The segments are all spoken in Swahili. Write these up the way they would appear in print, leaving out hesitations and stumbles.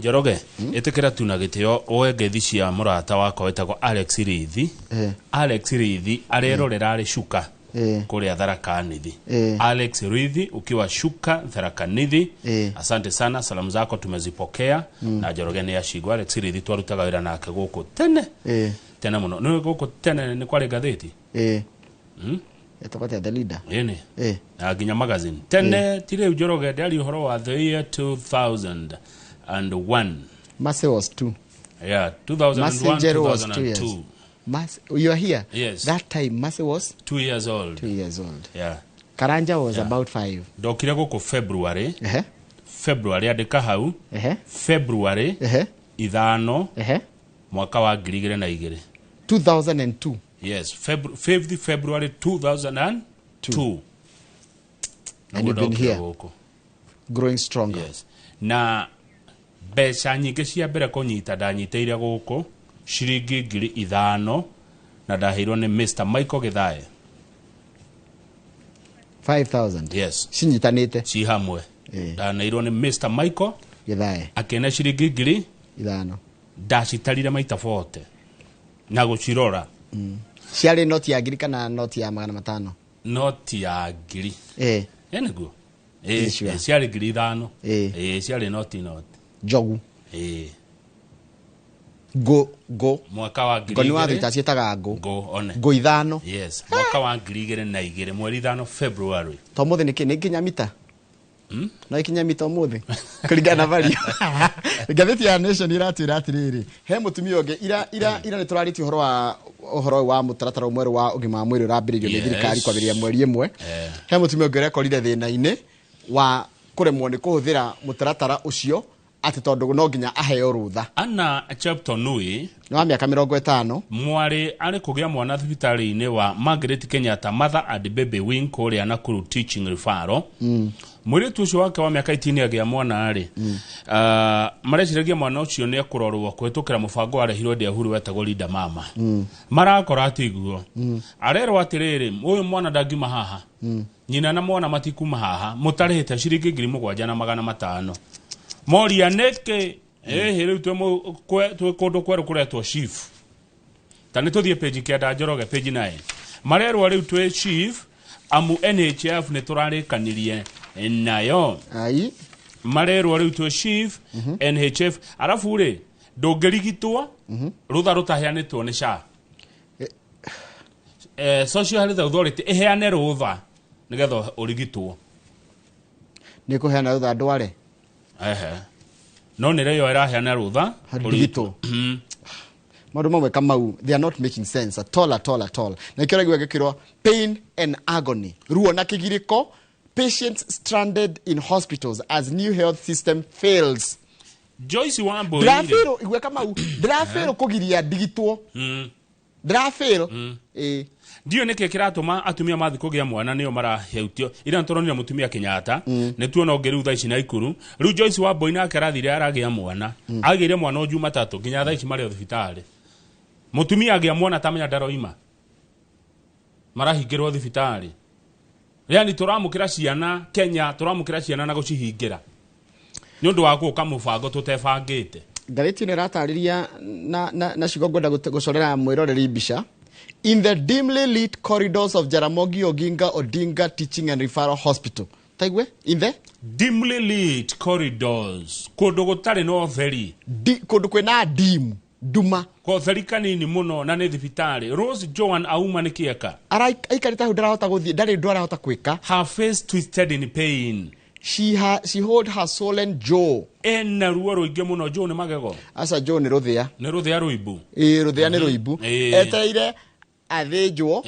Njoroge etekera tuna gitio oegethi cia murata wako wetagwo Alex Rithi. Alex Rithi arerorera ari Shuka kule Tharaka Nithi. Alex Rithi ukiwa Shuka Tharaka Nithi, asante sana, salamu zako tumezipokea. Na Njoroge ni yashigwa. Alex Rithi twarutaga wira nake guku tene tene muno no guku tene ni kwari gatheti Etapata the leader. Yene. Ginya magazine. Tene tire Njoroge ndari uhoro wa the year 2001. Masse was 2. Yeah, 2001, was 2 years. 2002. You are here? Yes. That time Masse was 2 years old. 2 years old. Yeah. Karanja was about 5. Dokire guko February. February adeka hau. February. Ithano. Mwaka wa 2002. 2002. Yes, 5th February 2002. And you've been here. Growing stronger. Yes. Na beca nyingi cia mbere kunyita ndanyiteire guku ciringi 5,000 na ndahirwo ni Mr. Michael Githae. 5,000. Yes. Cinyitanite. Ci hamwe. Ndanahirwo ni Mr. Michael Githae. Akena ciringi 5,000. Ndacitarire maita 40 na gucirora. Ciari noti ya ngiri kana noti ya 500? Noti ya ngiri. Eniguo. Ciari 5,000. Ciari noti. Jogu. Go. Mwaka wa 2000. Goni wa itacietaga go. Go one. Go 5. Yes. Mwaka wa 2002 mweri 5 February. Tomuthi ni kinyamita. No ikinyamita umuthi. Kuringana value. Gatheti ya Nation iratwira atiriri. He mutumia onge ira ni turariti uhoro wa mutaratara umweru wa ugima mwiri urambiririo ni thirikari kwagiria mweri imwe. He mutumia onge rekorire thina-ini wa kuremwo ni kuhuthira mutaratara ucio ati tondu no nginya aheo rutha. Anna chapter nui no wa miaka 50 mwari ari kugia mwana thibitari-ini wa Margaret Kenyatta Mother and Baby Wing kuria Nakuru Teaching Referral. Mwiri tucio wake wa miaka 18 agia mwana ari mareciragia mwana ucio ni akurorwo kwetukira mubango wa rehirwo ndi ahuru wetagwo Linda Mama. Marakora atiguo. Arerwo atiriri uyu mwana ndangima haha. Nyina na mwana matikuma haha mutarehete ciringi 7,500. Moria neke riu twe kundu kweru kuretwo chief. Tani tuthie page kia Njoroge page 9. Marerwo riu twe chief amu NHF ni turarikanirie nayo. Ai. Marerwo riu twe chief NHF arafu ri ndungirigitwo rutha rutaheanitwo ni SHA. Social Health Authority iheane rutha nigetha urigitwo. Ni kuheana rutha ndware. No nire yo iraheana rutha urigitwo. Maundu mamwe kamau, they are not making sense at all. Na kĩora gĩgwĩkĩrwo pain and agony. Ruo na kĩgirĩko, patients stranded in hospitals as new health system fails. Joyce Wambui. Drafero igwe kamau, drafero kugiria digitwo. Drafero. Ndio neke kiratuma atumia mathi kugia mwana niyo maraheutio ira ntoronira mutumia Kenyatta ne tuona ongeru tha ici na ikuru riu Joyce Wambui na karathire aragia mwana agire mwana oju matatu nginya tha ici mari thibitari mutumia agia mwana tamenya daroima marahingirwo thibitari yani turamukira ciana Kenya turamukira ciana na gucihingira ni undu wa guka mubango tutebangite. Gatheti ni ratariria na cigongwenda gucorera mwiroreri mbica. In the dimly lit corridors of Jaramogi Oginga Odinga Teaching and Referral Hospital. Taigwe? In the dimly lit corridors. Kundu gutari no theri. Kundu kwina dim. Duma. Ko theri kanini muno na ni thibitari. Rose Joan Auma ni kieka. Aikarita hu ndarahota guthie. Ndari ndarahota kwika. Her face twisted in pain. She hold her swollen jaw. Ena ruo ruingi muno jaw ni magego. Asa jaw ni ruthia. Ni ruthia ruibu. Ruthia ni ruibu. Eteire athĩnjwo,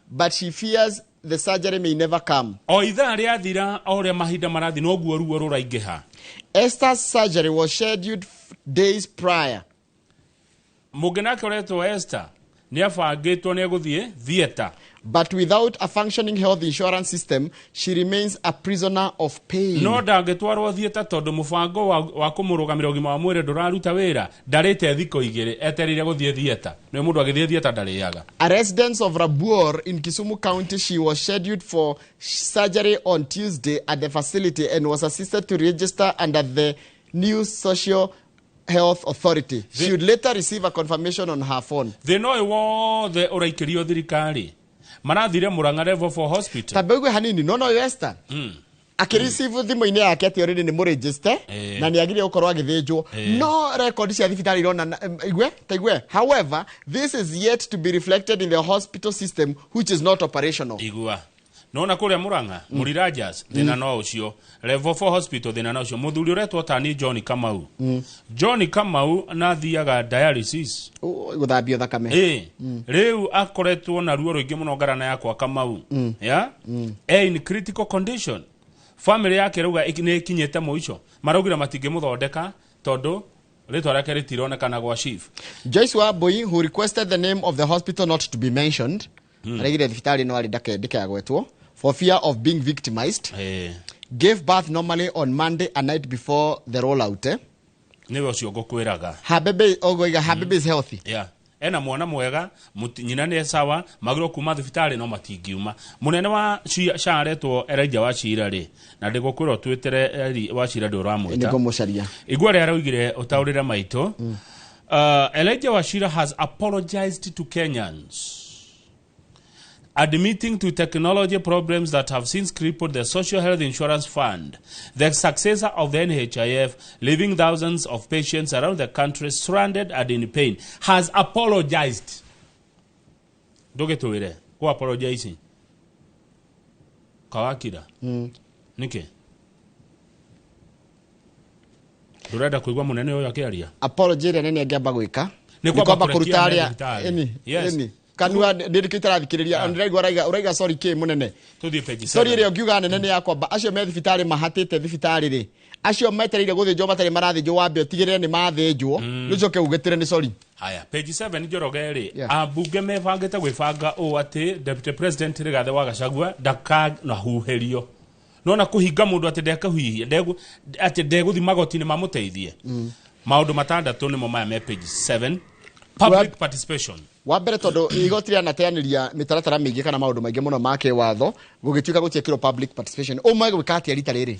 but she fears the surgery may never come. O ithaa ria thira o ria mahinda marathi no guo ruo ruraingiha. Esther's surgery was scheduled days prior. Mugenake uretwo Esther ni abangitwo ni guthie theater. But without a functioning health insurance system, she remains a prisoner of pain. No ndangitwarwo theater tondu mubango wa kumurugamira ugima wa mwire nduraruta wira ndarite thiko igire eterire guthie theater no mundu agithie theater ndariaga. A resident of Rabuor in Kisumu County, she was scheduled for surgery on Tuesday at the facility and was assisted to register under the new social Health Authority should later receive a confirmation on her phone. They know wothe uraikirio thirikari marathire Murang'a Level 4 Hospital. Tabegwe hanini no Western. Akireceive thimu-inĩ yake ati already ni mũregister na ni agire gukorwo agithĩnjwo no record cia thibitari irona igwe. However, this is yet to be reflected in the hospital system, which is not operational. Igua nona kuria Murang'a Murirajas thina no ucio Level 4 Hospital thina no ucio muthuri uretwo tani John Kamau. John Kamau na thiaga dialysis guthambio thakame. Riu akoretwo na ruo ruingi muno ngarana yakwa Kamau in critical condition. Family yake ruga ni ikinyete muico maraugira matinge muthondeka tondu ritwa rake ritironekana gwa chief. Joyce Wambui, who requested the name of the hospital not to be mentioned, aregire thibitari no ari ndikagwetwo for fear of being victimized, gave birth normally on Monday a night before the rollout. Niwe ucio ngukwiraga her baby is healthy. Ena mwana mwega nyina ni sawa magiro kuma thibitari no matingiuma. Munene wa SHA aretwo Elijah Wachira ri na ndigukwira twetere Wachira ndu ramwita niko mucaria igwa ri araugire utaurira maito. Elijah Wachira has apologized to Kenyans, admitting to technology problems that have since crippled the Social Health Insurance Fund, the successor of the NHIF, leaving thousands of patients around the country stranded and in pain, has apologized. Dogetoire, who apologizing? Kawakira. Nike. Durada kuigwa munene uyu akiaria. Apology nene angiamba gwika. Ni kwamba kurutaria eni. Kanua ndikitara thikiriria ndiraigwa uraiga sorry ke munene tuthie page 7 sorry ire ngiuga nene yakwa acio me thibitari mahatite thibitari ri acio metereire guthinjwo matari marathinjwo wambe tigirire ni mathinjwo nicoke ugitire ni sorry. Haya page 7 njoroge ri ambunge mebangite gwibanga o ati deputy president Rigathi wa Gachagua ndaka na huherio nona kuhinga mundu ati ndekahuhia ati ndeguthi magoti-ini mamuteithie maundu matandatu nimo maya me page 7 public participation. Wambere tondu igoti ria nateaniria mitaratara mingi kana maundu maingi muno make watho gugituika gutiekiro public participation umwe gwika atia rita riri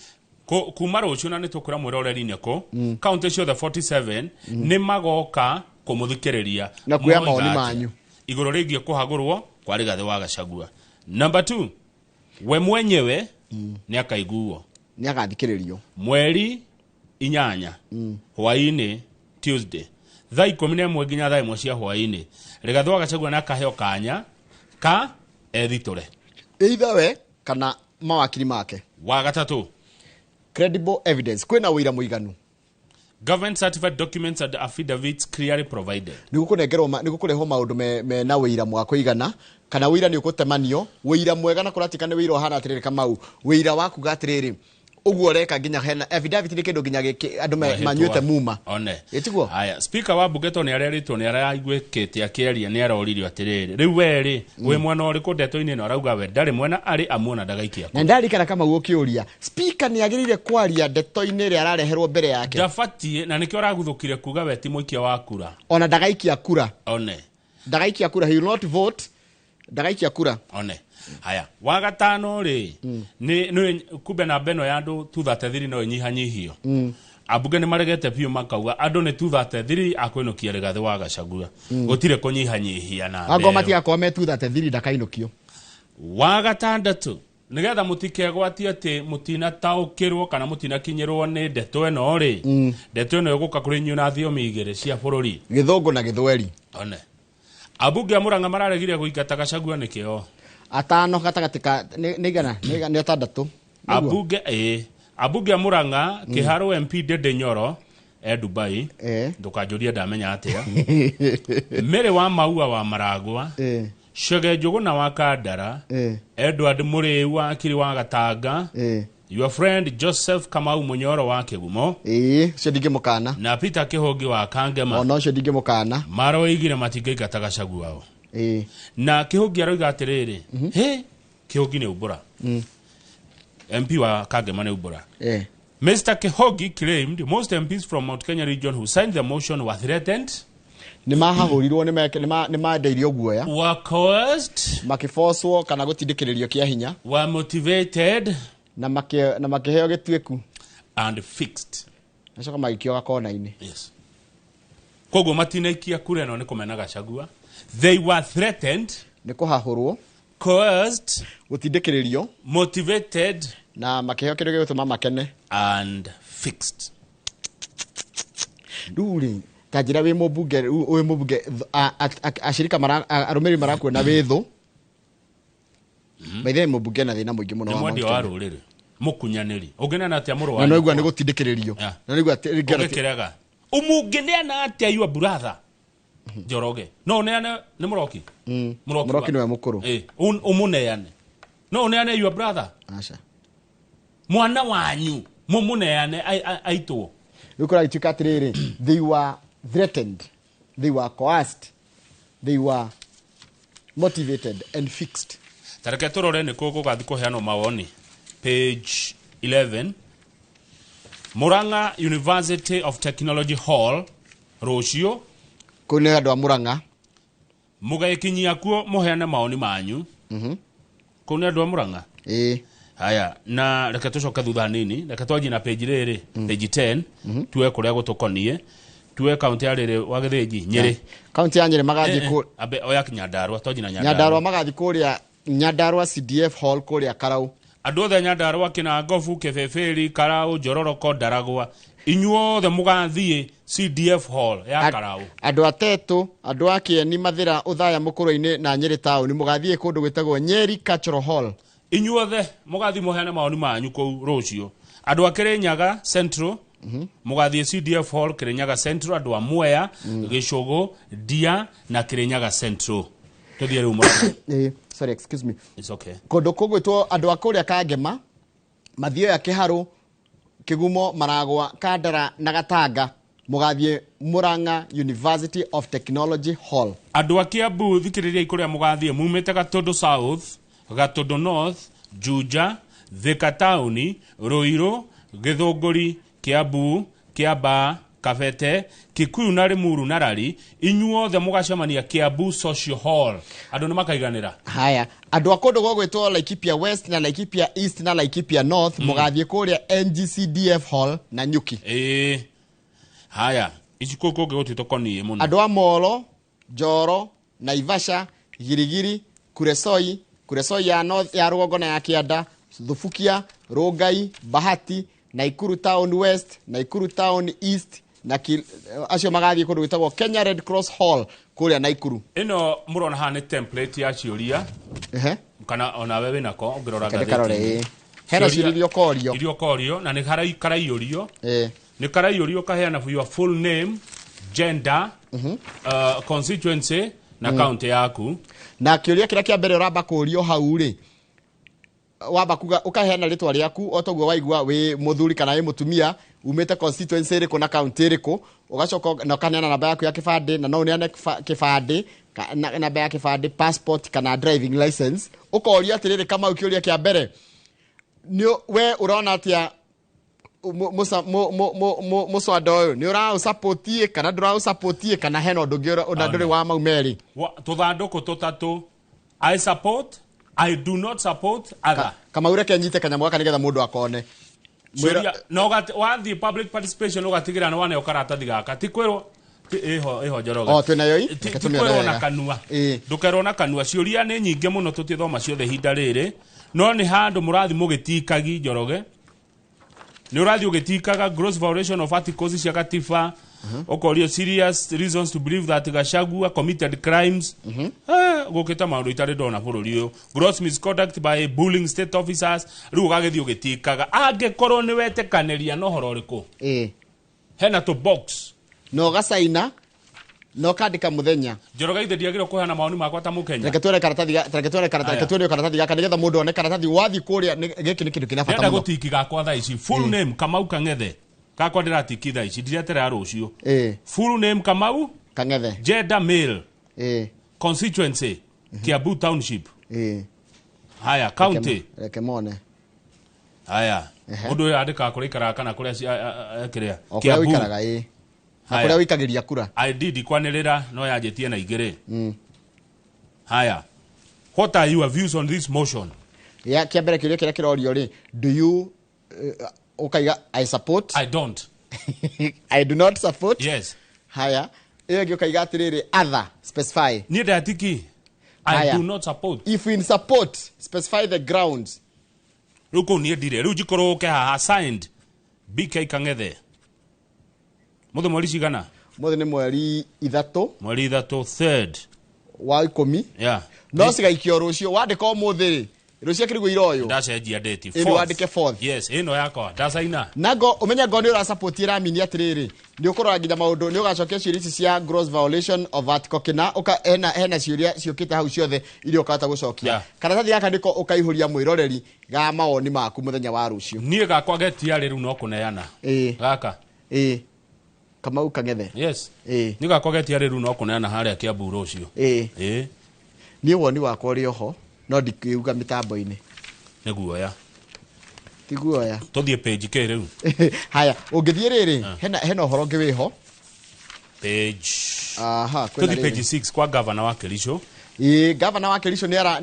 kuma rucio na nitukura mwiroreri-ini ko county ciothe 47 ni magoka kumuthikiriria na kuya maoni manyu iguru rigie kuhagurwo kwa Rigathi wa Gachagua. Number 2 we mwenyewe ni akaiguo ni agathikiririo mweri 8 hwaini Tuesday thaa 11 nginya thaa 1 cia hwaini Rigathi wa Gachagua na kaheo kanya ka editore either we kana mawakili make. Wa gatatu credible evidence kwina wira muiganu government certified documents and affidavits clearly provided. Nigukureho maundu me na wira mwako igana kana wira ni ukutemanio wira mwega na kuratika ni wira hana atiriri Kamau wira waku gatiriri uguo reka nginya hena affidavit ni kindu nginya andu manyuite muma one itiguo. Haya speaker wa bunge ni areritwo ni araiguikite akieria ni aroririo atiriri riu weri we mwana uriku ndeto-ini no arauga we ndari mwena ari amuona ndagaikia na ndari kana kama gukiuria speaker ni agirire kwaria ndeto-ini ri arareherwo mbere yake ndafatie na nikio araguthukire kuga we ti muikia wa kura ona ndagaikia kura one ndagaikia kura he will not vote ndagaikia kura one. Haya wa gatano ri ni kumbe na beno ya andu 233 no nyihanyihio abunge ni maregete piu makauga andu ni 233 akwinukia Rigathi wa Gachagua gutire kunyihanyihia na ango matia kwa me 233 ndakainukio. Wa gatandatu nigetha mutikegwati ati mutina taukirwo kana mutina kinyirwo ni ndeto eno ri ndeto eno iguka kuri nyu na thiomi igire cia bururi Githungu na Githweri one abunge Murang'a mararegire guikata Gachagua nikio atano gatagatika nigana ni atandatu abunge Murang'a Kiharo MP Dede Nyoro Dubai ndukajuria ndamenya atia Mere wa Maua wa Maragwa Shege Njuguna wa Kandara Edward Muriu wa Kiri wa Gatanga your friend Joseph Kamau Munyoro wa Kigumo cio ndingimukana na Peter Kihongi wa Kangema ona cio ndingimukana maroigire matingaikata Gachagua ao na Kihongi aroiga atiriri Kihongi ni ubura MP wa Kangema ni ubura Mr. Kihongi claimed most MPs from Mount Kenya region who signed the motion were threatened ni mahahurirwo ni mandeirio guoya were coerced makifoswo kana gutindikiririo kia hinya were motivated na makiheo gitueku and fixed nacoka magikio gakona-ini. Yes. koguo matinaikia kura no nikumena Gachagua. They were threatened, nĩ kũhahũrwo, coerced, gũtindĩkĩrĩrio, motivated, na makĩheo kĩndũ gĩgũtũma makene and fixed. Rĩu rĩ, ta njĩra wĩ mũmbunge acirika arũmĩrĩri marakuona wĩ thũ. Maithe mũmbunge na thĩna mũingĩ mũno wa mwendia wa rũrĩrĩ mũkunyanĩri ũngĩnena atĩa mũrũ wa na noigua nĩ gũtindĩkĩrĩrio na noigua ũgĩkĩrega ũmũngĩneana atĩa your brother Njoroge no neane nĩ mũroki mũroki nĩwe mũkũrũ ũmũneane no neane your brother aca mwana wanyu mũmũneane aitwo rĩu kũragĩtuĩka atĩrĩrĩ they were threatened, they were coerced, they were motivated and fixed. Tareke tũrore nĩ kũ gũgathiĩ kũheanwo mawoni. Page 11. Murang'a University of Technology Hall rũciũ kũu nĩ andũ a Murang'a mũgagĩkinyia kuo mũheane mawoni manyu. Kũu nĩ andũ a Murang'a. Haya, na reke tũcoke thutha nini, reke twanjie na page rĩrĩ, page 10, tuwe kũrĩa gũtũkonie, tuwe kaunti ya rĩrĩ wa Gĩthĩnji, Nyĩrĩ. Kaunti ya Nyĩrĩ magathiĩ kũ abe oya Nyandarua, twanjie na Nyandarua magathiĩ kũrĩa Nyandarua CDF Hall kũrĩa Karau. Andũ othe Nyandarua Kĩnangobu, Kĩbĩbĩri, Karau, Njororoko, Ndaragwa, inyuothe mũgathiĩ CDF Hall ya Karau. Andũ atetũ, andũ a Kĩeni, Mathĩra, Ũthaya, Mũkũrũ-inĩ na Nyĩrĩ Town mũgathiĩ kũndũ gwĩtagwo Nyeri Cultural Hall. Inyuothe mũgathiĩ mũheane mawoni manyu kũu rũciũ. Andũ a Kĩrĩnyaga Central mũgathiĩ CDF Hall Kĩrĩnyaga Central, andũ a Mwea, Gĩcũgũ, Ndia na Kĩrĩnyaga Central. Tuthiĩ rĩu Murang'a. Sorry, excuse me. It's okay. Kũndũ kũgwĩtwo andũ a kũrĩa Kangema, Mathioya, Kĩharũ, Kĩgumo, Maragwa, Kandara na Gatanga mũgathiĩ Murang'a University of Technology Hall. Andũ a Kiambu thikĩrĩria kũrĩa mũgathiĩ mumĩte Gatũndũ South, Gatũndũ North, Juja, Thika Town, Ruiru, Gĩthũngũri, Kiambu, Kiambaa, Kabete, Kikuyu na Limuru na Rari, inyuothe mũgacemania Kiambu Social Hall. Andũ nĩ makaiganĩra. Haya, andũ a kũndũ gwĩtwo Laikipia West na Laikipia East na Laikipia North mũgathiĩ kũrĩa NGCDF Hall na Nyuki. Haya, ici kũkũ gũtũ tũkonie mũno. Andũ a Molo, Njoro, Naivasha, Girigiri, Kuresoi ya North ya Rũgongo na ya Kĩanda, Thubukia, Rongai, Bahati, Naikuru Town West, Naikuru Town East na acio magathiĩ kũndũ gwĩtagwo Kenya Red Cross Hall kũrĩa Naikuru. Ĩno mũrona haha nĩ template ya ciũria. Kana ona wewe nako ũngĩrora ngathĩti. Hena ciũria korio. Irio korio na nĩ karaiyũrio. Nĩ karaiyũrio kaheana your full name, gender, constituency na county yaku. Na kĩũria kĩrĩa kĩa mbere ũramba kũrio hau rĩ, wamba kuga ũkaheana rĩtwa rĩaku o toguo waigua wĩ mũthuri kana wĩ mũtumia, umĩte constituency ĩrĩkũ na county ĩrĩkũ, ũgacoka na ũkaneana namba yaku ya kĩbandĩ, na no ũneane kĩbandĩ, namba ya kĩbandĩ, passport kana driving license. Ũkorio atĩrĩrĩ Kamau kĩũria kĩa mbere, we ũrona atĩa mũcwanda ũyũ nĩ ũraũsapotie kana ndũraũsapotie kana hena ũndũ ũngĩ ona ndũrĩ wa maumeri? Tũthandũkũ tũtatũ, I support, I do not support, other. Kamau reke nyite kanyamũ gaka nĩgetha mũndũ akone. No wathiĩ public participation ũgatigĩra nĩ waneo karatathi gaka ti kwĩrwo ĩho Njoroge. Twĩnayo ĩ? Ti kwĩrwo na kanua. Ndũkerwo na kanua. Ciũria nĩ nyingĩ mũno tũtithoma ciothe ihinda rĩrĩ, no nĩ handũ mũrathi mũgĩtikagi Njoroge. Nĩ ũrathi ũgĩtikaga gross violation of articles cia Katiba, ũkorio serious reasons to believe that Gachagua committed crimes. Gũkĩta maũndũ itarĩ ndona bũrũri ũyũ. Gross misconduct by bullying state officers. Rĩu ũgagĩthiĩ ũgĩtikaga. Angĩkorwo nĩ wetĩkanĩria na ũhoro ũrĩkũ? Hena tũ box. No gacaina. No kandĩka mũthenya. Njoroge ithe ndiagĩrĩirwo kũheana mawoni makwa ta Mũkenya. Reke tuone karatathi gaka nĩgetha mũndũ one karatathi wathiĩ kũrĩa gĩkĩ nĩ kĩndũ kĩna bata mũno. Nenda gũtiki gakwa thaa ici. Full name Kamau Kang'ethe. Gakwa ndĩratiki thaa ici ndiretera rũciũ. Full name Kamau Kang'ethe. Gender male. Constituency Kiambu Township. Haya county. Reke mone. Haya. Mũndũ ũyũ andĩkaga kũrĩa ikaraga kana kũrĩa kĩrĩa. Kiambu ikaraga na kũrĩa wĩkagĩria kura. ID ndikwanĩrĩra no yanjĩtie na igĩrĩ. Haya. What are your views on this motion? Kĩa mbere kĩũria kĩrĩa kĩrorio rĩ, do you ukaiga I support? I don't. I do not support? Yes. Haya. iyo ngioka igatiriri other specify Ni ndatiki. I Aya. do not support. if in support specify the grounds Ruko ni ndire. Ru jikoro ke ha signed. BK Kangethe. Muthe mweri cigana? mothe ni mweri 3 Mweri 3 3rd. wa 10 Yeah. no cigaikio rucio wandika umuthi rucio kirigwo iroyo Ndacenjia date. Ĩno wandĩke 4th. Yes, ino yakwa. Ndacaina. nago umenya ngo ni ura support iramini atiriri ni ukorwa nginya maundu ni ugacokia ciuria ici cia gross violation of article kina uka hena ciuria ciukite hau ciothe iria ukahota gucokia Yeah. karatathi gaka niko ukaihuria mwiroreri ga mawoni maku muthenya wa rucio Nie gakwa getiarä rä u no kå neana gaka Kamau Kangethe yes nä gakwa getiarä rä u no kå neana harä a kä ambu rå cio niä woni wakwa å rä oho no ndikiuga mä tambo-inä nä guoya ti guoya tå thiä page kä rä u haya å ngä thiä rä rä hena å horo ngä wä ho tå thiä page 6 kwa gavana wa Kericho gavana wa Kericho nä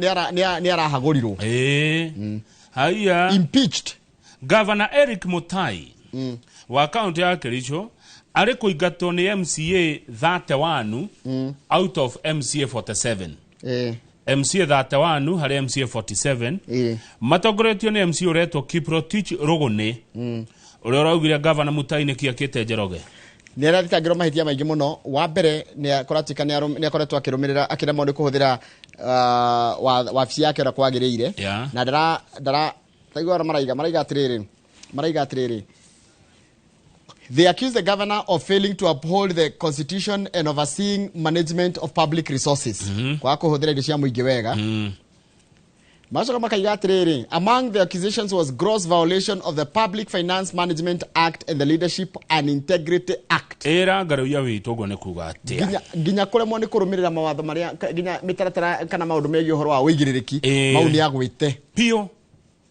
arahagå rirwo haiya impeached gavana Eric Mutai wa kaunti ya Kericho arä kå ingatwo nä MCA 31 out of MCA 47 MCA 31 harä MCA 47 matongoretio nä MCA uretwo Kiprotich Rogone å rä a å raugire gavana Mutai nä kä akä te Njoroge nä arathitangä rwo mahätia maingä må no wa mbere nä akoretwo akä rå mä rä ra akä remwo nä kå hå thä ra wabici yake å rä a kwagä rä ire na taigua maraiga atä rä rä they accuse the governor of failing to uphold the constitution and overseeing management of public resources kwa kå hå thä ra indo cia må ingä wega macoka makaiga atiriri among the accusations was gross violation of the Public Finance Management Act and the Leadership and Integrity Act era ngaruia witu guo ni kuga atia nginya kuremwo ni kurumirira mawatho maria nginya mitaratara kana maundu megie uhoro wa uigiririki mau ni agwite pio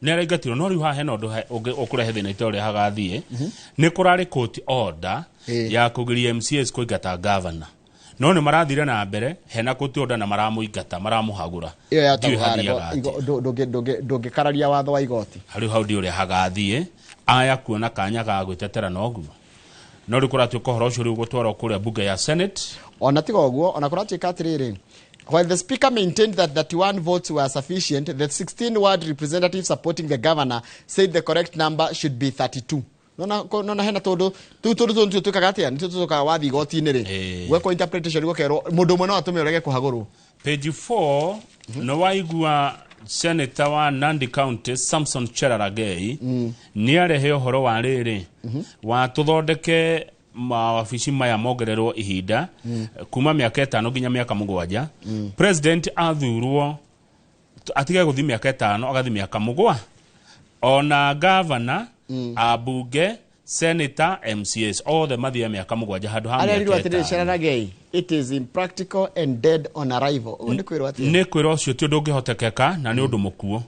ni araingatirwo no riu ha hena undu ukurehe thina itore hagathie ni kurari court order ya kugiria MCS kuingata governor no ni marathire na mbere hena kutionda na maramuingata maramuhagura iyo ya ndungikararia watho wa igoti hari hau ndi uria hagathie aya kuona kanya ga gwitetera noguo no rikuratu ko horo ucio gutwara kuria bunge ya Senate ona tiga oguo ona kuratuika atiriri while the speaker maintained that 31 votes were sufficient the 16 ward representative supporting the governor said the correct number should be 32 nona hena tondu tukaga atia ni tutuka wathi igoti-inĩ rĩ gwekwo interpretation gũkerwo mũndũ ũmwe no atũme ũrege kũhagũrwo page 4 no waigua senator wa Nandi County Samson Cheraragei ni arehe ũhoro wa rĩrĩ wa tuthondeke mawabici maya mongererwo ihinda kuma mĩaka 5 nginya mĩaka 7 president athurwo atige gũthi mĩaka 5 agathi mĩaka 7 ona governor abunge senator MCS all the mathia miaka mugwanja handu ha Cheraragei it is impractical and dead on arrival ni kwirwo ucio ti undu ungihotekeka na ni undu mukuo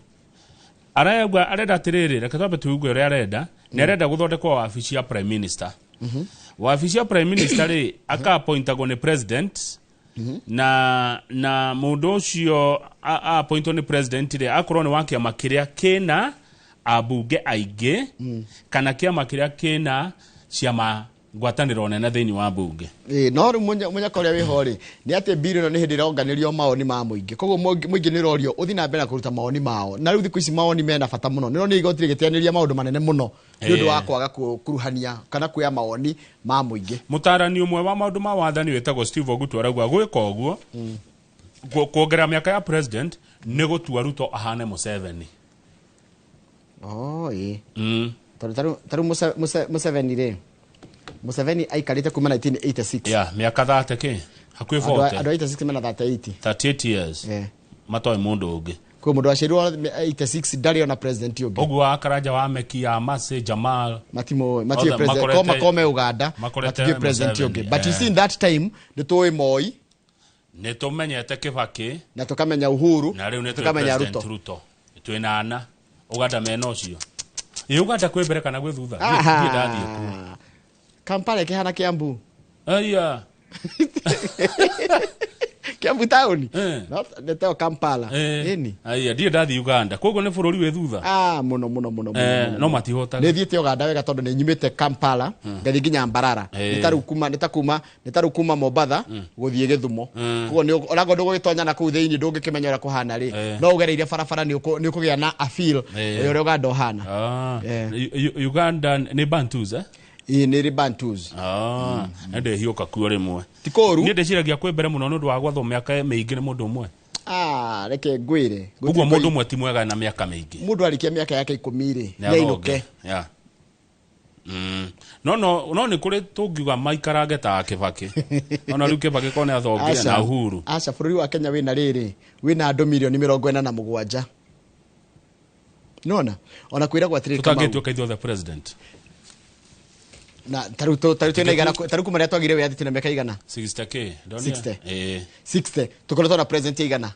arenda atiriri reke twambe tuugue uria arenda ni arenda guthondekwo wabici ya prime minister wabici ya prime minister ri aka appointagwo ni president na mundu ucio appointwo ni president ri akorwo ni wakia makiria kina abunge aingĩ kana kĩama kĩrĩa kĩna ciama ngwatanĩro nene thĩinĩ wa bunge no rĩu mũnyaka ũrĩa wĩho rĩ nĩ atĩ mbirũ ĩno nĩ hĩndĩ ĩronganĩrio mawoni ma mũingĩ koguo mũingĩ nĩ ũrorio ũthi na mbere na kũruta mawoni mao na rĩu thikũ ici mawoni mena bata mũno nĩ igoti rĩgĩteanĩria maũndũ manene mũno nĩ ũndũ wa kwaga kuruhania kana kuoya mawoni ma mũingĩ mũtarani ũmwe wa maũndũ ma wathani wĩtagwo Steve Ogutu arauga gwĩka ũguo kuongerera mĩaka ya president nĩ gũtua Ruto ahane Museveni taru Museveni rĩ Museveni aikarĩte kuma 1986 mĩaka 30 kĩ hakuhĩ 40 andũ 86 mena 38 years matoĩ mũndũ ũngĩ kwĩ mũndũ waciarirwo 86 ndarĩ ona president ũngĩ ũguo akaranja wa Meki ya Mase Jamal matirĩ president makome Uganda matirĩ president ũngĩ but you see in that time nĩ tũĩ Moi nĩ tũmenyete Kibaki na tũkamenya Uhuru na rĩu nĩ tũkamenya Ruto twĩna ana Uganda mena ũcio Uganda kwĩ mbere kana gwĩ thutha nĩ ndathiĩ kuo Kampala kĩhana Kiambu aya Kiambu town Eh. Neteo Kampala Eni Aya die ndathi Uganda koguo ni bururi we thutha muno no matihota nä thiä te Uganda wega tondå nä nyumä te Kampala ngathi nginya Mbarara nä kuma Mombatha gå thiä gä thumo koguo orago ndå gå gä tonya na kå u thä inä ndå ngä kä menya å rä a kå hana rä no å gereire barabara nä å kå gä a na afil å rä a Uganda å hana Uganda nä Bantus nä rä Bantus nä hiåka kuo rä mwe ti kå ru nä ndä ciragia kwä mbere må no nä å ndå wa gwathwo mä aka mä ingä nä må ndå å mwe reke ngwä re koguo må ndå å mwe ti mwega na mä aka mä ingä må ndå arikia mä aka yake 10 rä nä ainå ke no nä kå rä tå ngiuga maikarange ta Kibaki ona rä u Kibaki kone athongire na Uhuru aca bå rå ri wa Kenya wä na rä rä wä na andå milioni 47 nona ona kwä ragwo atä rä tangä tuä ka ithuothe president na tarutu na igana taruku maria twagire we athite na meka igana 60k 60 tukoretwo na president igana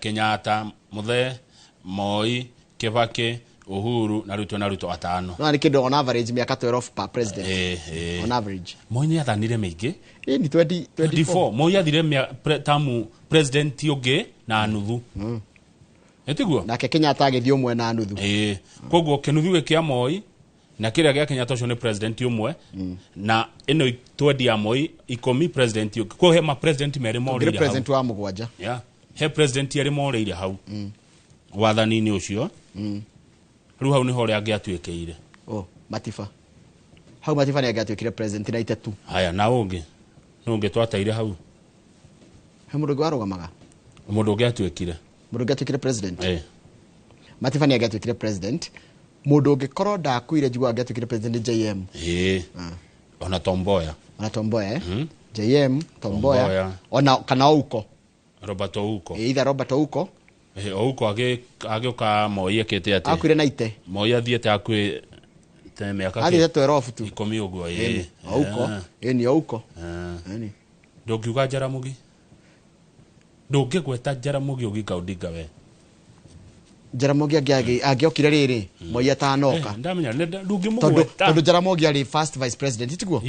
Kenyatta Muthe Moi Kibaki Uhuru na Ruto atano no ni kindu on average miaka 12 per president on average Moi ni athanire maingi ni 2024 Moi athire tamu president ungi na nuthu etiguo nake Kenyatta agithii umwe na nuthu koguo kinuthu kia Moi na kira gya Kenyatta ucio ni president umwe na ino 20 ya Moi 10 president ungi ko he ma president mere mori ile president wa mugwanja he president yari mori hau wathani ni ucio riu hau ni hore angiatuikeire Matifa hau Matifa ni angiatuikire president na itetu haya na ungi nungi twataire hau he mundu gwarugamaga mundu angiatuikire president Matifa ni angiatuikire president mundu ungikorwo ndakuire njigua angiatuikire president JM ona Tomboya JM Tomboya ona kana Ouko Robert Ouko either Robert Ouko Ouko agioka Moi ekete ate akwire na ite Moi athiete akwi te miaka ke athiete 12 tu 10 uguo Ouko ni Ouko ni ndungiuga Jaramogi ndungigweta Jaramogi ugika Odinga we Jaramogi agiokire riri Moi atanoka ndamenya ndungimugweta tondu Jaramogi ari first vice president itiguo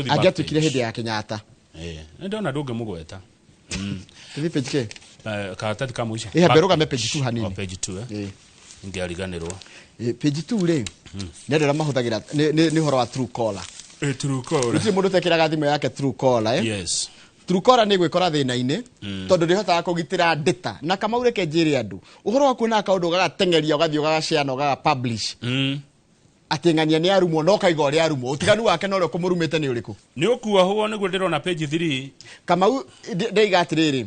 agiatukire hindi ya Kenyatta ndona ndungimugweta Tivi page ke karatati ka muico beruga me page 2 hanini page 2 ngiariganirwo page 2 ri ndera mahuthagira ni horo wa true caller uti mundu tekiraga thimu yake true caller yes true caller ni gwikora thina-ini tondu ndihotaga kugitira data na kama ureke njiri andu uhoro waku na akaundu gagatengeria ugathio gagashare no gaga publish atengania ni arumo no kaiga ori arumo utiganu wake no rio kumurumite ni uriku ni ukua huo niguo ndirona page 3 kama ndeiga atiriri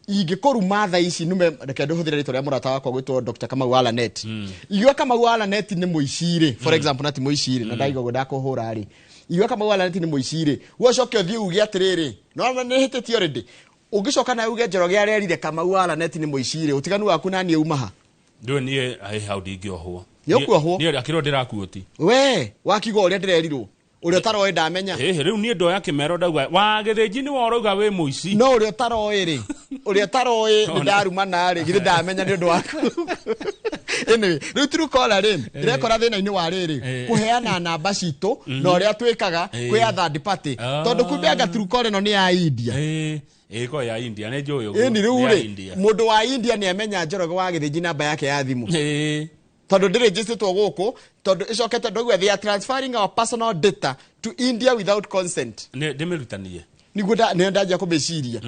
ingĩkoruma tha ici nume reke nduhuthire rito ria murata wakwa gwitwo Dr. Kamau Alanet igwa Kamau Alanet ni muicire for example na ti muicire na ndaiga go ndakuhura ri igwa Kamau Alanet ni muicire wocoke uthie uge atiriri no ni hiteti already ungicoka na uge Njoroge arerire Kamau Alanet ni muicire utiganu waku nani umaha ndio nie how ndingiohwo ni akiro ndirakuoti we wakigo uria ndirerirwo uria taroe ndamenya riu nie ndoya kimero ndauga wa githinji ni worauga we muici no uria taroe ri uria taroe ndaruma na ri githĩ ndamenya ni undu waku anyway riu true caller ri ndirekora thina-ini wa riri kuheana namba citu na uria twikaga kwi third party tondu kumbe anga true caller no ni ya India ko ya India ne joyo ni riu ri mundu wa India ni amenya Njoroge wa githinji namba yake ya thimu tondu ndiregistrĩtwo guku tondu icokete ndogwa they are transferring our personal data to India without consent ndimirutanie niguo ndanjia kumeciria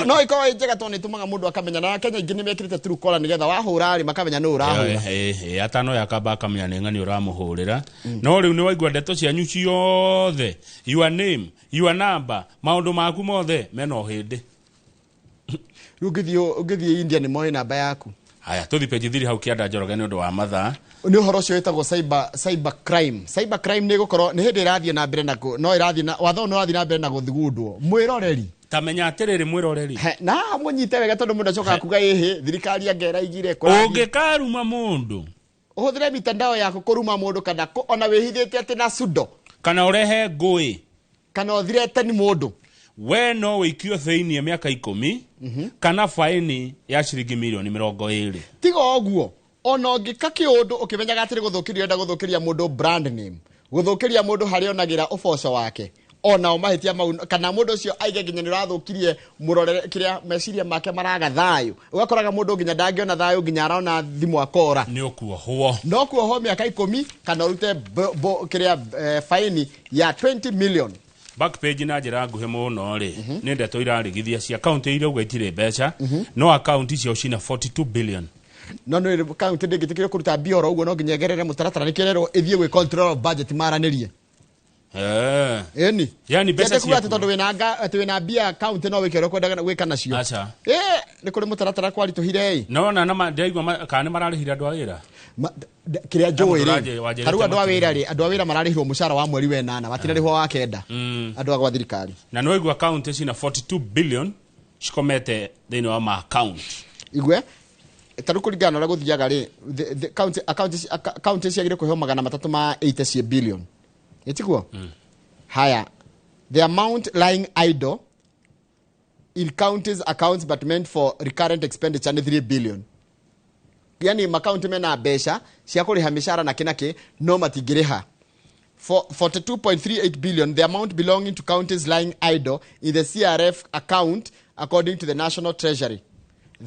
no ikawa njega tondu nitumaga mundu akamenya na Kenya ingi ni mekirite true caller nigetha wahura ri makamenya no urahura atano yakamba akamenya ni ng'ani uramuhurira no riu ni waigua ndeto cianyu ciothe your name your number maundu maku mothe meno hindi riu ngithie India ni moe namba yaku haya tuthi page 3 hau kianda Njoroge ni undu wa mathaa ni uhoro ucio witagwo cyber crime ni gukorwo ni hindi irathie na mbere na no irathie na watho no irathie na mbere na guthugundwo mwiroreri tamenya atiriri mwiroreri na munyite wega tondu mundu acoka kuga ihi thirikari angera igire ungikaruma mundu uhuthire mitandao yako kuruma mundu kana ona wihithite ati na sudo kana urehe ngui kana uthirete ni mundu we no wikio theinie miaka 10 kana faini ya ciringi milioni 20 tiga oguo ona ngika kiundu ukimenyaga atiri guthukiria enda guthukiria mundu brand name guthukiria mundu hari onagira uboco wake ona mahitia mau kana mundu ucio aige nginya nirathukirie murorere kiria meciria make maraga thayo ugakoraga mundu nginya ndangiona thayo nginya araona thimu akora ni okuohwo no kuohwo miaka 10 kana urute kiria faini ya 20 million. Back page na njira nguhe muno ri ni ndeto irarigithia cia account ile uga itire mbeca no account icio cina 42 billion. No no account ndingitikire kuruta bioro uguo no nginya gerere mutaratara nikirero ithie gwe control of budget maranirie. Eni yani pesa cia tondu wina bia account no wikero kwenda gwika nacio. Acha ni kuri mutaratara kwari tuhire no na ndaigwa kana mararihira andu awira kiria njoi ri haru andu awira ri andu awira mararihirwo mushara wa mweri wa 8 matirarihwo wa kenda andu agwa thirikari na no igwa account cina 42 billion cikomete thini wa ma account igwe taru kuringana na guthiaga ri account ciagire kuheo 380 billion etikuo haya the amount lying idle in counties accounts but meant for recurrent expenditure ni 3 billion. Yani account mena besha cia kuriha mishara na kinake no matigiriha for 42.38 billion the amount belonging to counties lying idle in the CRF account according to the National Treasury.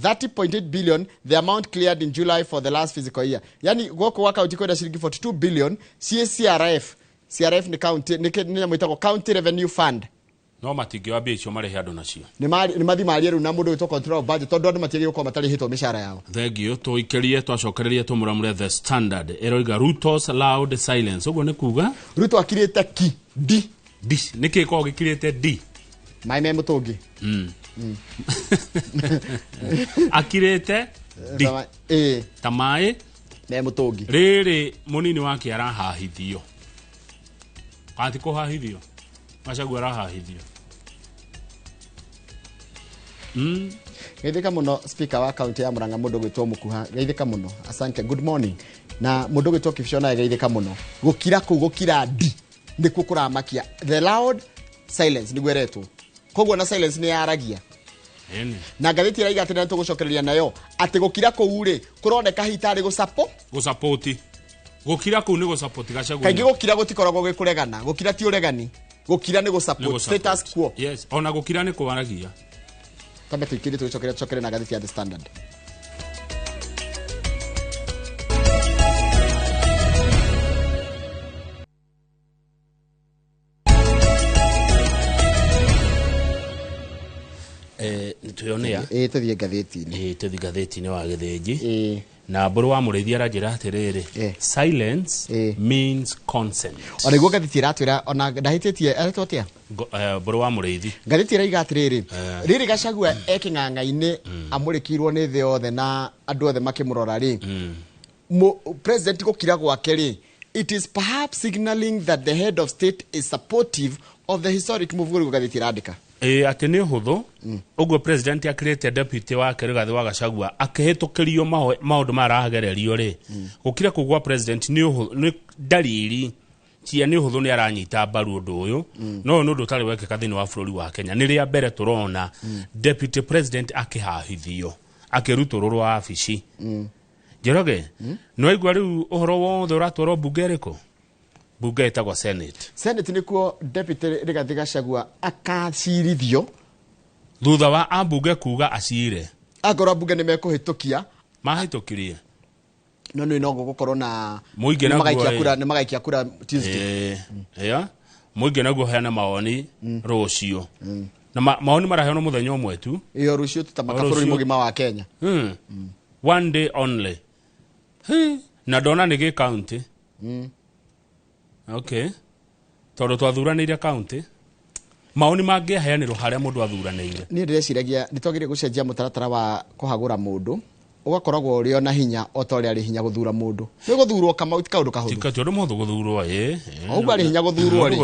30.8 billion the amount cleared in July for the last fiscal year. Yani goko waka utikoda shilingi 42 billion CRF ni county ni mwitako county revenue fund no matigio abicio marehe andu nacio ni mathi marieru na mundu wito control of budget tondu andu matigio kwa matarihitwo mishara yao. Thengio tuikerie twacokererie tumuramure The Standard eroiga Ruto's loud silence uguo ni kuga Ruto akirite ki di niki ko gikirite di mai me mutungi akirite di tamai me mutungi riri munini wake arahahithio ati ko hahithio Gachagua arahahithio geithika muno speaker wa county ya Murang'a mundu gwitwo Mukuha geithika muno asante good morning na mundu gwitwo Kipshona geithika muno gukira di nikuo kuramakia the loud silence nigweretwo koguo na silence ni yaragia na gatheti iraiga ati nä tågåcokereria nayo atä gå kira kå u rä kå roneka hitarä gå support gå kira kå u nä gå support Gachagua kaingä gå kira gå tikoragwo gä kå regana gå kira ti å regani gå kira nä gå support status quo yes ona gå kira nä kå waragia tambe tå ikiri tå cokere na gatheti ya The Standard. tuyonea tuthie gatheti-ini tuthie gatheti-ini wa Githinji na mburu wa mureithia aranjira atiriri silence means consent ona iguo gatheti iratwira ona ndahititie aritotia mburu wa mureithi gatheti iraiga atiriri riri Gachagua eking'ang'a-ini amurikirwo ni thi yothe na andu othe makimurora ri president gukira gwake ri it is perhaps signaling that the head of state is supportive of the historic move guri gatheti irandika ati ni huthu uguo president akirite deputy wake Rigathi wa Gachagua akihitukirio maundu maragererio ri gukira kugwa president ni dalili cia ni huthu ni aranyita mbaru undu uyu no nundu utari wekeka thini wa bururi wa Kenya ni ria mbere turona deputy president akihahithio akiruturwo wa afici Njoroge no igwa riu uhoro wothe uratwaro bunge riko bunge etagwa senate nikuo deputy Rigathi Gachagua akacirithio thutha wa ambunge kuga acire agora bunge ni mekuhitukia mahitukirie no no gukorwo na muingi na magaikia kura Tuesday muingi naguo heana maoni rucio na maoni maraheanwo muthenya umwe tu iyo rucio tutamaka bururi mugima wa Kenya one day only na dona ni county okay tondu twathuranire county maoni mangĩaheanĩrwo harĩa mũndũ athuranĩire ni ndĩreciragia nĩtwagĩrĩire gũcenjia mũtaratara wa kũhagũra mũndũ ugakoragwo uri ona hinya otorĩa ari hinya guthura mũndũ nĩ guthurwo kama uti kaundu kahuthu tika tondu mũndũ guthurwo ugu ari hinya guthurwo ri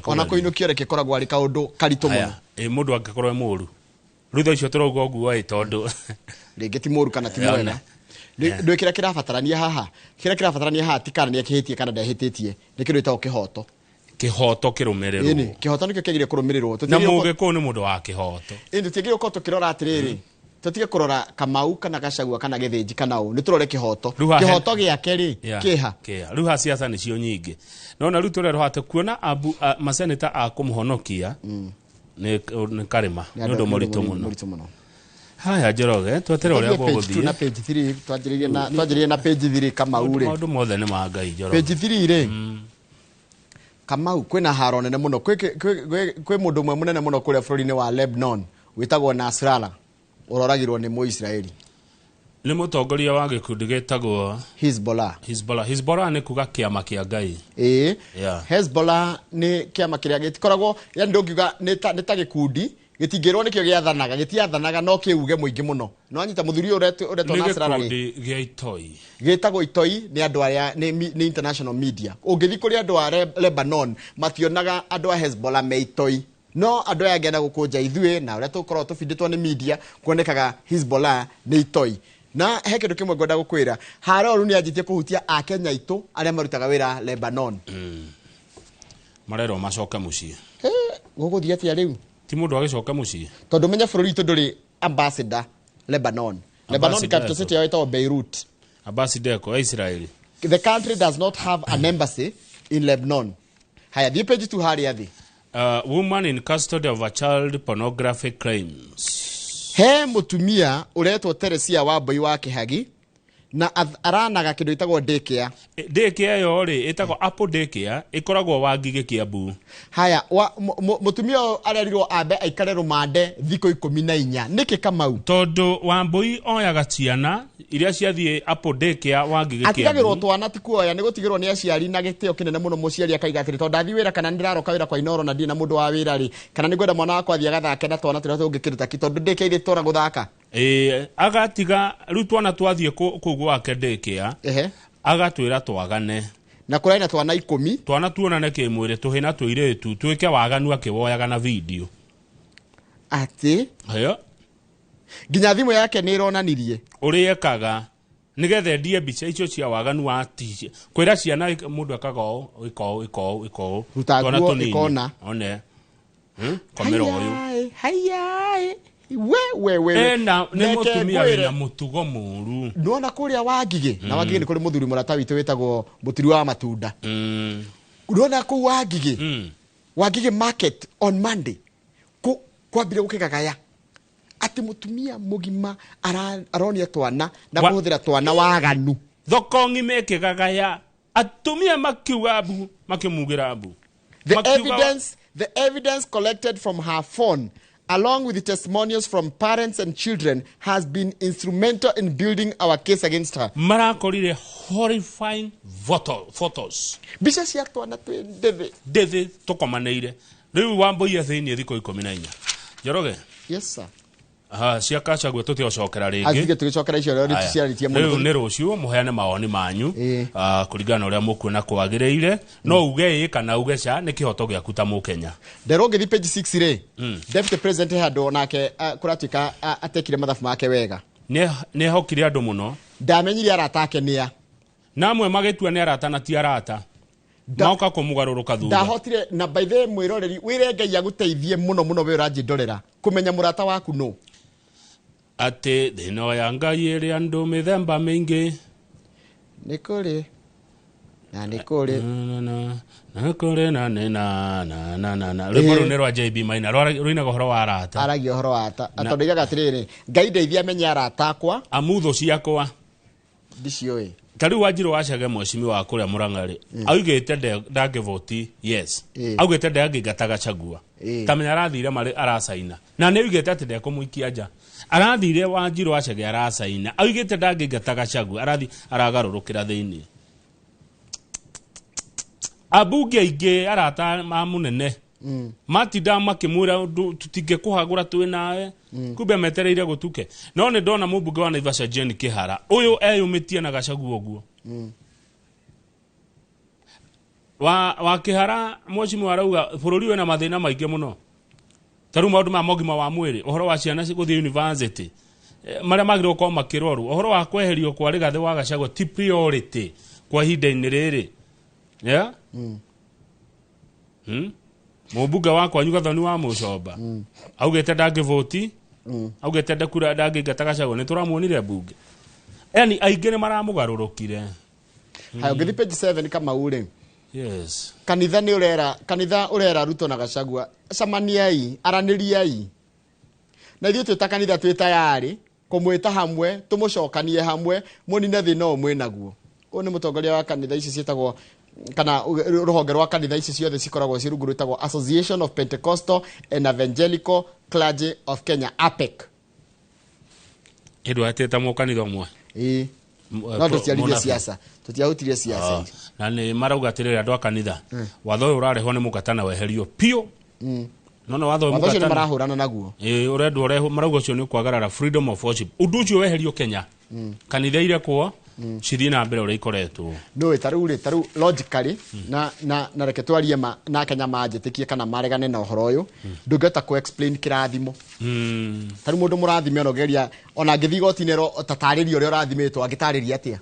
ona kuinukio reke koragwo ari kaundu karitu muno mũndũ angĩkorwo mũru rutho icio tũrauga ũguo tondu rĩngĩ ti mũru kana ti mwega ndũ kira kirabatarania haha ti kana nĩ akĩhĩtie kana ndehĩtĩtie nĩ kĩndũ gĩtagwo kĩhoto kĩrũmĩrĩrwo kĩhoto nĩkĩo kĩagĩrĩire kũrũmĩrĩrwo na mũgĩkũyũ nĩ mũndũ wa kĩhoto tũtiagĩrĩire gũkorwo tũkĩrora atĩrĩrĩ tutige kurora Kamau kana Gachagua kana Githinji kana u niturore kihoto giake ri kiha riu ha siasa ni cio nyingi nona riu turero hate kuona abu maseneta a kumuhonokia ni karima ni undu muritu muno haya Njoroge twetere uria guguthie na page 3 twanjiririe na page 3 Kamau ri maundu mothe ni ma Ngai Njoroge page 3 ri Kamau kwina haro nene muno kwi mundu mwe munene muno kuria bururi-ini wa Lebanon witagwo Nasrallah uroragirwo ni Muisraeli ni mutongoria wa gikundi getagwo Hezbollah ni kuga kiama kia Ngai Hezbollah ni kiama kiria gitikoragwo yani ndungiuga ni ta gikundi gitingirwo nikio giathanaga gitiathanaga no kiuge muingi muno no anyita muthuri uretwo Nasrallah ni gia itoi gitagwo itoi ni andu aria ni international media ungithi kuri andu a Lebanon mationaga andu a Hezbollah me itoi no andu aya ngena gukunja ithue na uria tukorwo tubinditwo ni media kuonekaga Hezbollah ni itoi na he kindu kimwe ngwenda gukwira haro ru ni anjitie kuhutia a Kenya itu aria marutaga wira Lebanon marero macoka mucii guguthia tia riu ti mundu agicoka mucii tondu menya bururi itu nduri ambassador Lebanon capital city yao itawa Beirut ambassador ko Israel the country does not have an embassy in Lebanon haya di page 2 hari yathi woman in custody of a child pornography crimes he mutumia uretwo Teresia Wambui wa Kihagi na aranaga kindu itagwo daycare yo ri itagwo Apple daycare ikoragwo Wangige Kiambu haya mutumia arerirwo ambe aikare rumande thiko 14 niki Kamau tondu Wambui oyaga ciana iria ciathie Apple daycare Wangige Kiambu atigagirwo twana tikuoya ni gutigirwo ni aciari na gitio kinene muno muciari akaiga atiri tondu athi wira kana ndiraroka wira kwa Inoro na ndina mundu wa wira ri kana ni gwenda mwana wakwa athia gathake na twana turia tungikiruta ki tondu daycare tora guthaka agatiga riu twana twathie kugu wake daycare agatwira twagane na kuraina twana 10 twana tuonane kimwire tuhina tuiretu twike waganu akiwoyaga na video ati ginya thimu yake ni ironanirie uriekaga nigethe ndie mbica icio cia waganu wa tije kwira ciana mundu akaga iko twana tunini one kamera uyu haya we na ni mutumia wina mutugo muru ndona kuria Wangige na Wangige ni kuri muthuri murata witu witagwo mutiri wa matunda ndona ku Wangige market on Monday kwambire gukigagaya ati mutumia mugima aronia twana na kuhuthira twana waganu thoko ngimekigagaya atumia makiuga abu makimugira abu the evidence collected from her phone along with the testimonials from parents and children has been instrumental in building our case against her. Marakorire horrifying photos. Bisha cia twana Deve tukomaneire. Riu Wambui athinie thiko 14. Njoroge. Yes sir. Cia Gachagua tutiocokera ringi. Atige tugicokera icio ri tuciaritie muno. Riu ni rucio muheane mawoni manyu. Kuringana uria mukwona kwagiriire no uge kana ugeca ni kihoto giaku ta Mukenya. Nderoge thi page 6 ri. Deputy President hado nake kuratika atekire mathafu make wega. Ni hokire andu muno. Ndamenyire arata ake nia. Namwe magitua ni arata na ti arata. Mauka kumugaruruka thutha. Ndahotire na by the mwiroreri wire Ngai aguteithie muno we uranjindorera kumenya murata waku no. Ate thino ya Ngai iri andu mithemba mingi nikuri na nikuri na kore na rwimbo ni rwa JB Maina rwina gohoro wa arata aragi ohoro ata atondigaga atiriri Ngai ndeithia menya arata akwa amutho ciakwa ndicioe tari Wanjiru wacage mwecimi wa kuria Murang'ari augite ndangivoti yes augite ndangigata Gachagua tamenya arathire mari arasaina na ni augite ati ndekumuikia nja arathire Wanjiru wacage arasaina augite ndangigata Gachagua arathi aragarurukira thiini abunge aingĩ arata munene matinda makimwira tutinge kuhagura twi nawe kumbe metereire gutuke no ni ndona mubunge wa Naivasha Jane Kihara uyu eyumitie na Gachagua uguo wa Kihara mwecimu arauga bururi wena mathina maingi muno taru maundu ma mogima wa mwiri uhoro wa ciana guthie university maria magirwo kwa makiroru uhoro wa kweherio kwa rigathi wa Gachagua ti priority kwa hinda-ini riri mubunge wakwa Nyugathoni wa Mucomba augite ndangivoti augete ndekura ndangĩingata Gachagua nĩ tũramuonire mbunge yani aingĩ nĩ maramũgarũrũkire hayo ngithi page 7 kama ule yes kanitha urera Ruto na Gachagua camaniai aranĩriai na ithuĩ twĩta kanitha twĩtayarĩ kũmwĩta hamwe tũmũcokanie hamwe mũnine thĩna ũyũ mwĩnaguo ũyũ nĩ mũtongoria wa kanitha ici ciĩtagwo kana rũhonge rwa kanitha ici ciothe cikoragwo cirungu rwĩtagwo Association of Pentecostal and Evangelical Clergy of Kenya APEC ĩndũ atĩta mũkanitha ũmwe no tũtiarithie siasa tũtiahutirie siasa na nĩ marauga atĩrĩrĩ andũ a kanitha watho ũyũ ũrarehwo nĩ mũkatana weherio piũ no watho ũcio nĩ marahũrana naguo ũrendwo ũrehwo marauga ũcio nĩ kwagarara freedom of worship ũndũ ũcio weherio Kenya kanitha iria kuo cithiĩ na mbere ũrĩa ikoretwo no tarĩu logically na reke twarie na Kenya manjĩtĩkie kana maregane na ũhoro ũyũ ndũngĩhota ku explain kĩrathimo tarĩu mũndũ mũrathime onogeria ona ngĩthiĩ igoti-inĩ tatarĩria ũrĩa ũrathimĩtwo angĩtarĩria atĩa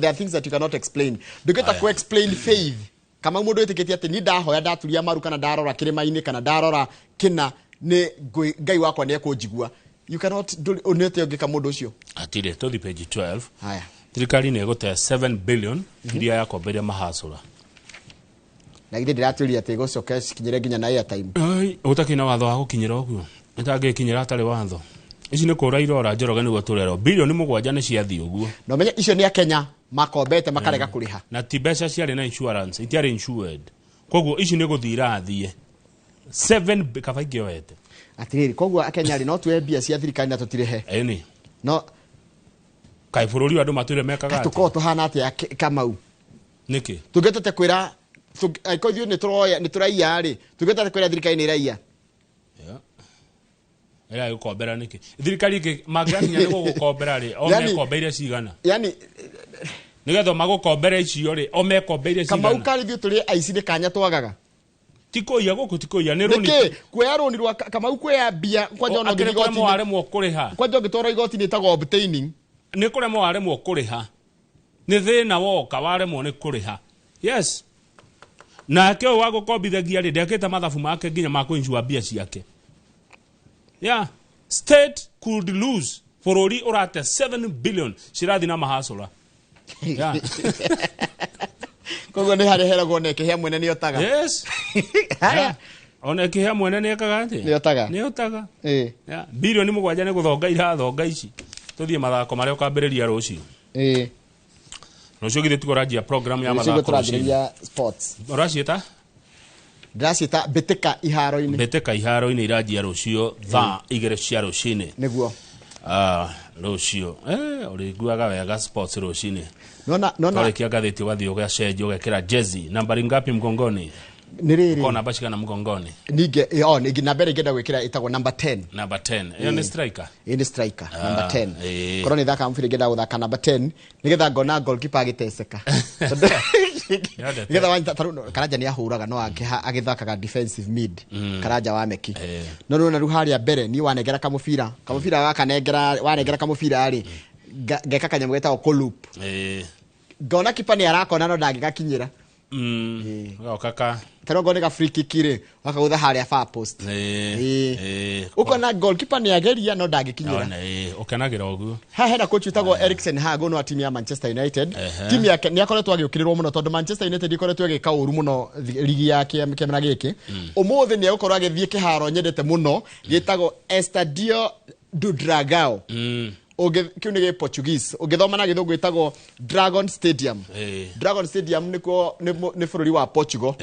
there are things that you cannot explain ndũngĩhota ku explain faith kama mũndũ wĩtĩkĩtie atĩ ni ndahoya ndaturia maru kana ndarora kĩrĩma-inĩ kana ndarora kĩna nĩ Ngai wakwa nĩ ekũnjigua you cannot onete ũngĩka mũndũ ũcio atire tũthi page 12 haya thirikari nĩ ĩgũte 7 billion iria yakomberia mahasũra na githĩ ndĩraturia atĩ gũcoka cikinyĩre nginya na airtime ũtakĩna watho wa gũkinyĩra ũguo ĩtangĩkinyĩra atarĩ watho ici nĩ kũra irora Njoroge nĩguo tũrerwo bilioni 7 nĩ ciathiĩ ũguo no menye icio nĩ Kenya makombete makarega kũrĩha na ti mbeca ciarĩ na insurance itiarĩ insured koguo ici nĩ gũthira athiĩ 7 kabaingĩ wete atirĩrĩ koguo Kenya no tuwe mbia cia thirikari na tũtirĩhe ĩni no kai bũrũri andũ matũire mekaga tuko tuhana atĩa Kamau nĩkĩ tũngĩtete kwĩra aikoithio nĩ tũraiya rĩ tũngĩtete kwĩra thirikari nĩ iraia ĩra gũkombera nĩkĩ thirikari ingĩ mangĩkinya nĩ gũgũkombera rĩ o mekombeire cigana yani nĩgetha magũkombera icio rĩ o mekombeire cigana Kamau karithio tũrĩ aici nĩ kanya twagaga tikoia gũkũ tikoia nĩ rũni nĩkĩ kuoya rũni rwa Kamau kuoya mbia kwanja ona ngĩthiĩ igoti-inĩ mwaremwo kũrĩha kwanja ũngĩtwara igoti-inĩ ĩtagwo obtaining nĩ kũremwo waremwo kũrĩha nĩ thĩna woka waremwo nĩ kũrĩha yes nake ũyũ wa gũkombithagia rĩ ndekĩte mathabu make nginya ma kũinsure mbia ciake yeah state could lose bũrũri ũrate 7 billion cirathiĩ na mahasũra yeah koguo nĩ hareheragwo na ĩkĩhĩa mwene nĩ otaga yes haya ona ĩkĩhĩa mwene nĩ ekaga atĩ nĩ otaga yeah bilioni 7 nĩ gũthonga irathonga ici tũthiĩ mathako marĩa ũkambĩrĩria rũciũ rũciũ githĩ tũranjia program ya mathako rũciũ sports ũraciĩta ndĩraciĩta mbĩtĩka iharo-inĩ iranjia rũciũ thaa 2 cia rũcinĩ nĩguo rũciũ ũrĩiguaga wega sports rũcinĩ nona twarĩkia ngathĩti ũgathiĩ ũgacenjia ũgekĩra jezi nambari ngapi mgongoni nĩ rĩrĩ kwa namba cigana mgongoni ningĩ namba ĩrĩa ingĩenda gwĩkĩra ĩtagwo number 10 ĩyo nĩ striker nĩ striker number 10 korwo nĩ thaka mũbira ingĩenda gũthaka number 10 nĩgetha ngona goalkeeper agĩteceka nĩgetha wanyita Karanja nĩ ahũraga no agĩthakaga defensive mid Karanja wa Meki no rĩu harĩa mbere niĩ wanengera kamũbira wanengera kamũbira rĩ ngeka kanyamũ getagwo kũloop ngona kipa nĩ arakona no ndangĩgakinyĩra okaka tarongo nĩ ga free kick rĩ wakagũtha harĩa far post ukona goalkeeper nĩ ageria no ndangĩkinyĩra ũkenagĩra ũguo haha hena coach wĩtagwo Eriksen Hago no timu ya Manchester United timu yake nĩ akoretwo agĩũkĩrĩrwo mũno tondũ Manchester United ikoretwo ĩgĩka ũru mũno ligi ya kĩmera gĩkĩ ũmũthĩ nĩ egũkorwo agĩthiĩ kĩharo nyendete mũno gĩtagwo Estadio do Dragao kiu nĩ Portuguese ũngĩthoma na gĩthũngũ gĩtagwo Dragon Stadium Dragon Stadium nĩ bũrũri wa Portugal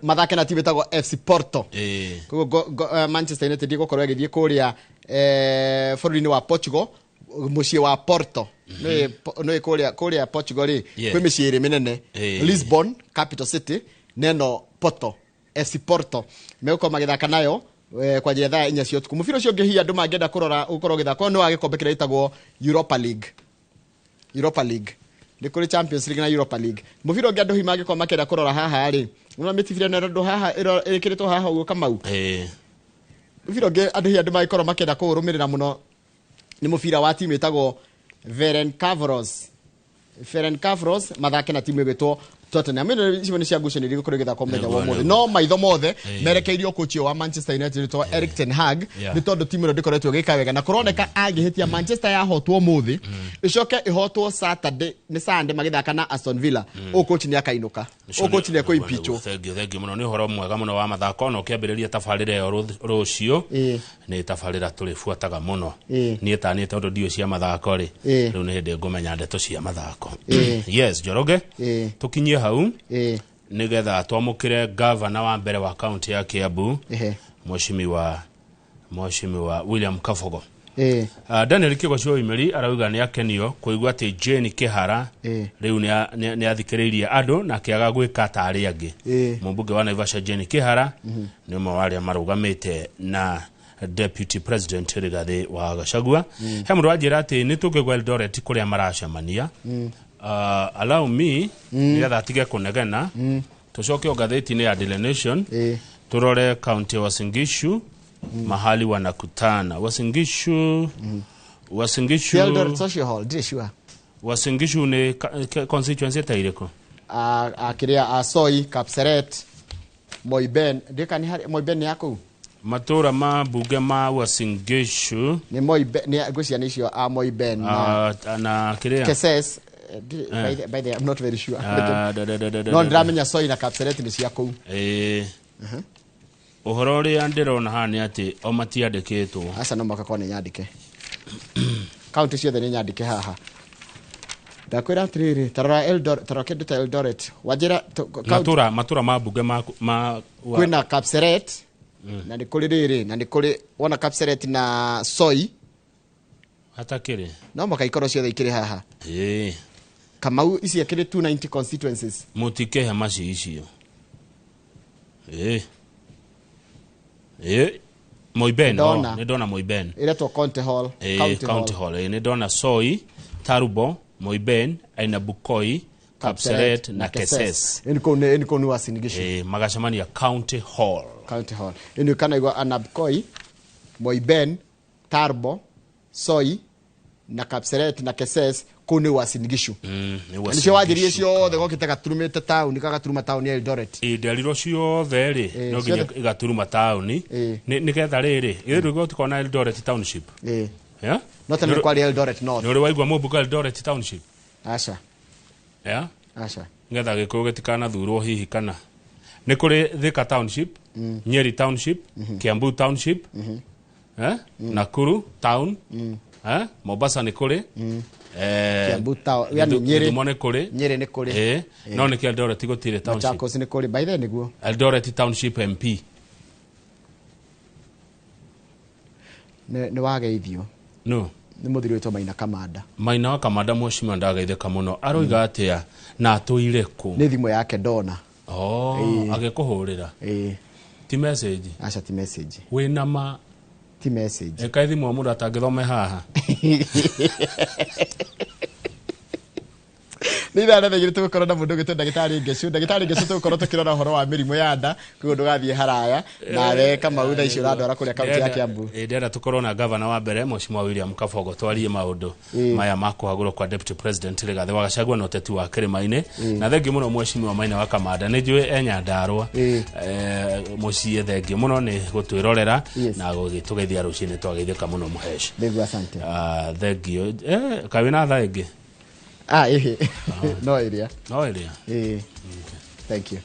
mathake na timu ĩtagwo FC Porto koguo Manchester United ĩgũkorwo ĩgĩthiĩ kũrĩa bũrũri-inĩ wa Portugal mũciĩ wa Porto nĩ kũrĩa Portugal rĩ kwĩ mĩciĩ ĩrĩ mĩnene Lisbon capital city neno Porto FC Porto megũkorwo magĩthaka nayo kwa njĩra thaa 4 cia ũtukũ mũbira ũcio ũngĩhia andũ mangĩenda kũrora gũkorwo gĩthako nĩ wa gĩkombe kĩrĩa gĩtagwo Europa League nĩ kũrĩ Champions League na Europa League mũbira ũngĩ andũ hihi mangĩkorwo makĩenda kũrora haha rĩ nĩona mĩtibira na andũ haha ĩrĩkĩrĩtwo haha ũguo Kamau mũbira ũngĩ andũ hihi andũ mangĩkorwo makĩenda kũũrũmĩrĩra mũno nĩ mũbira wa timu ĩtagwo Ferencvaros mathake na timu ĩgĩtwo Tottenham icio ni cia ngucanio iriko kuri githako menya wa Nĩguo, mothe nĩguo. no maitho mothe merekeirio kochi wa Manchester United to Erik ten Hag ni tondu timu ro ndikoretwo gika wega na kuroneka agihitia Manchester yahotwo muthi icoke ihotwo Saturday ni Sunday magithaka na Aston Villa o coach ni akainuka o coach ni akuimpicho Thengiũ mũno nĩ ũhoro mwega mũno wa mathako no kĩambĩrĩria tabarĩra ĩyo rũciũ nĩ tabarĩra tũrĩbuataga mũno niĩ tanĩte ũndũ ndiũ cia mathako rĩ rĩu nĩ hĩndĩ ngũmenya ndeto cia mathako yes Njoroge tũkinyie hau nĩgetha twamũkĩre governor wa mbere wa county ya Kiambu Mheshimiwa William Kabogo Daniel Kĩgoco Imeri arauga nĩ akenio kũigua atĩ Jane Kĩhara rĩu nĩ athikĩrĩirie andũ na kĩaga gwĩka ta arĩa angĩ mũmbunge wa Naivasha Jane Kĩhara nĩ ũmwe wa arĩa marũgamĩte na Deputy President Rigathi wa Gachagua he mũndũ wanjĩra atĩ nĩ tũngĩgwa Eldoret kũrĩa maracemania allow me nĩgetha atige kũnegena tũcoke o ngathĩti-inĩ ya Daily Nation turore county ya Uasin Gishu mahali wanakutana Uasin Gishu Eldoret Social Hall dirishwa Uasin Gishu ni constituency ta irĩkũ akiria Soi Kapseret Moiben ndikani hari Moiben ni yako matura ma bunge ma Uasin Gishu ni Moiben ni gucia ni cio Moiben na kiria Keses by the I'm not very sure no ndramenya Soi na Kapseret ni cia kuu uhoro ri andirona ha ni ati o matiandikitwo asa no makakwa ni nyandike county ciothe ni nyandike haha ndakwira atiriri tarora Eldoret tarora kindu ta Eldoret wajira matura ma bunge ma kwina Kapseret na ni kuri riri na ni kuri wona Kapseret na Soi hatakiri no makaikoro ciothe ikiri haha Kamau isi akiri 290 constituencies mutikehe maci icio Moiben ni dona Moiben ile to County Hall County Hall ni dona Soi Tarubo Moiben aina Bukoi Kapseret na Keses ni konu Uasin Gishu magacemania County Hall ni kana igwa Anabukoi Moiben Tarubo Soi na Kapseret na Keses kunu Uasin Gishu ni cio wajirie ciothe gokitega turumite town kagaturuma town ya Eldoret ndariro ciothe ri no nginya igaturuma town ni ketha riri ithu gotikona Eldoret township no tani kwa Eldoret north no ri waigwa mũmbunge Eldoret township aca ngetha gĩkũyũ gĩtikana thurwo hihi kana nĩ kũrĩ Thika township Nyeri township Kiambu township Nakuru town Mombasa nĩ kũrĩ Kiambu town yani Nyeri nĩ kũrĩ no nĩ kia Eldoret gũtirĩ township Machakos nĩ kũrĩ by the niguo Eldoret township MP nĩ wageithio no nĩ mũthiri witũ Maina wa Kamanda mheshimiwa ndagaithĩka mũno aroiga atĩa na atũire kũ nĩ thimũ yake ndona agĩkũhũrĩra ti message aca ti message wĩna ma ti message eka thimũ mũndũ atangĩthome haha ni thana thegire tugukorwo na mundu gitwe ndagitari ngecu tugukorwo tukirora horo wa mirimu ya nda kugo ndugathie haraya nawe Kamau tha icio radwara kuria kaunti ya Kiambu ndera tukorwo na governor wa mbere Mheshimiwa William Kabogo twarie maundu maya makuhagũrwo kwa Deputy President Rigathi wa Gachagua na ũteti wa Kĩrĩma-inĩ na thengi mũno Mheshimiwa Maina wa Kamanda nĩ njũĩ Enyandarũa mũciĩ thengi mũno nĩ gũtwĩrorera na gũgĩtũgeithia rũcinĩ twageithĩka mũno mũheci nĩguo asante thengi kawĩna tha ĩngĩ no area no area thank you